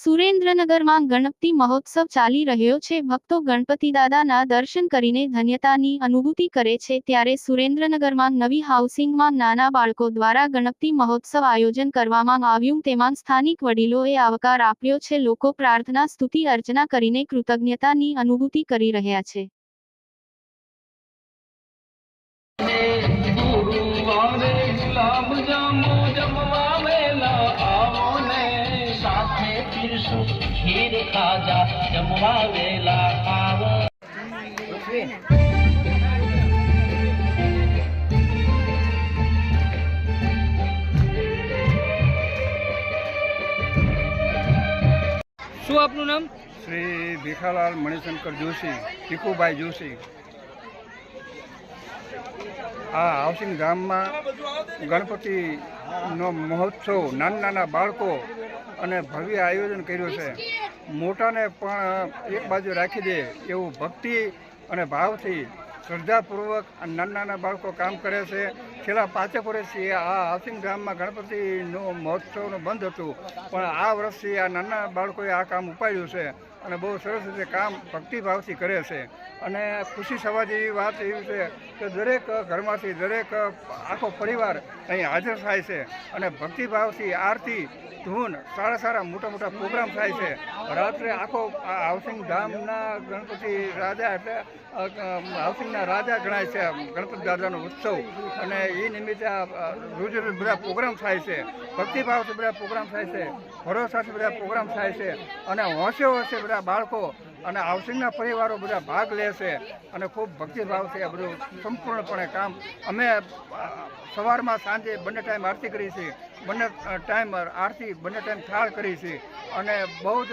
સુરેન્દ્રનગરમાં ગણપતિ મહોત્સવ ચાલી રહ્યો છે। ભક્તો ગણપતિ દાદાના દર્શન કરીને ધન્યતાની અનુભૂતિ કરે છે। ત્યારે સુરેન્દ્રનગરમાં નવી હાઉસિંગમાં નાના બાળકો દ્વારા ગણપતિ મહોત્સવ આયોજન કરવામાં આવ્યું, તેમાં સ્થાનિક વડીલોએ આવકાર આપ્યો છે। લોકો પ્રાર્થના, સ્તુતિ, અર્ચના કરીને કૃતજ્ઞતાની અનુભૂતિ કરી રહ્યા છે। खीर खाजा जमवा वेला आव। શું આપનું નામ? શ્રી ભીખાલાલ મણિશંકર જોશી, ભીખુભાઈ જોશી। આ હાઉસિંગ ધામમાં ગણપતિનો મહોત્સવ નાના બાળકો અને ભવ્ય આયોજન કર્યું છે। મોટાને પણ એક બાજુ રાખી દે એવું ભક્તિ અને ભાવથી શ્રદ્ધાપૂર્વક નાના બાળકો કામ કરે છે। છેલ્લા 5 વર્ષથી આ હાઉસિંગ ધામમાં ગણપતિનો મહોત્સવનું બંધ હતું, પણ આ વર્ષથી આ નાના બાળકોએ આ કામ ઉપાડ્યું છે અને બહુ સરસ રીતે કામ ભક્તિભાવથી કરે છે। અને ખુશી થવા જેવી વાત એવી છે કે દરેક ઘરમાંથી દરેક આખો પરિવાર અહીં હાજર થાય છે અને ભક્તિભાવથી આરતી, ધૂન, સારા મોટા પ્રોગ્રામ થાય છે। રાત્રે આખો હાઉસિંગ ધામના ગણપતિ રાજા એટલે હાઉસિંગના રાજા ગણાય છે ગણપતિ દાદાનો ઉત્સવ, અને એ નિમિત્તે રોજ બધા પ્રોગ્રામ થાય છે। ભક્તિભાવથી બધા પ્રોગ્રામ થાય છે, ભરોસાથી બધા પ્રોગ્રામ થાય છે અને હોંશે બધા બાળકો અને હાઉસિંગના પરિવારો બધા ભાગ લે છે અને ખૂબ ભક્તિભાવથી આ બધું સંપૂર્ણપણે કામ અમે સવારમાં સાંજે બંને ટાઈમ આરતી કરી છે, બંને ટાઈમ આરતી, બંને ટાઈમ થાળ કરી છે અને બહુ જ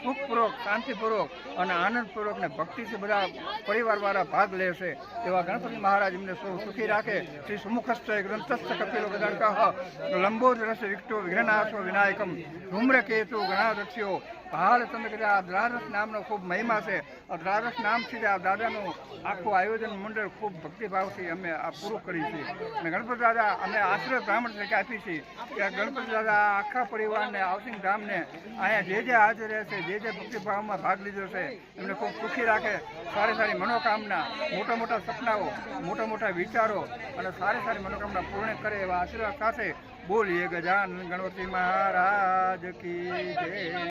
સુખપૂર્વક, શાંતિપૂર્વક અને આનંદપૂર્વક ને ભક્તિથી બધા પરિવારવાળા ભાગ લે છે। એવા ગણપતિ મહારાજ એમને સૌ સુખી રાખે। શ્રી સુમુખસ્થ ગ્રંથસ્થ કપિલો ગદાનકઃ લંબોદરસ વિક્ટો વિઘ્નનાશો વિનાયકમ ધૂમ્રકેતુ ગણાધ્યો હાલ તમે કદાચ દ્વારસ નામનો ખૂબ મહિમા છે। દ્વારસ નામથી આ દાદાનું આખું આયોજન મંડળ ખૂબ ભક્તિભાવથી અમે આ પૂરું કરી છે અને ગણપતિ દાદા અમે આશ્રય બ્રાહ્મણ તરીકે આપી છીએ કે ગણપતિ દાદા આખા પરિવારને, હાઉસિંગ ધામને અહીંયા જે હાજર રહે છે, જે ભક્તિભાવમાં ભાગ લીધો છે એમને ખૂબ સુખી રાખે। સારી મનોકામના, મોટા સપનાઓ, મોટા વિચારો અને સારી મનોકામના પૂર્ણ કરે એવા આશીર્વાદ સાથે બોલીએ ગજાનન ગણપતિ મહારાજ કી જય।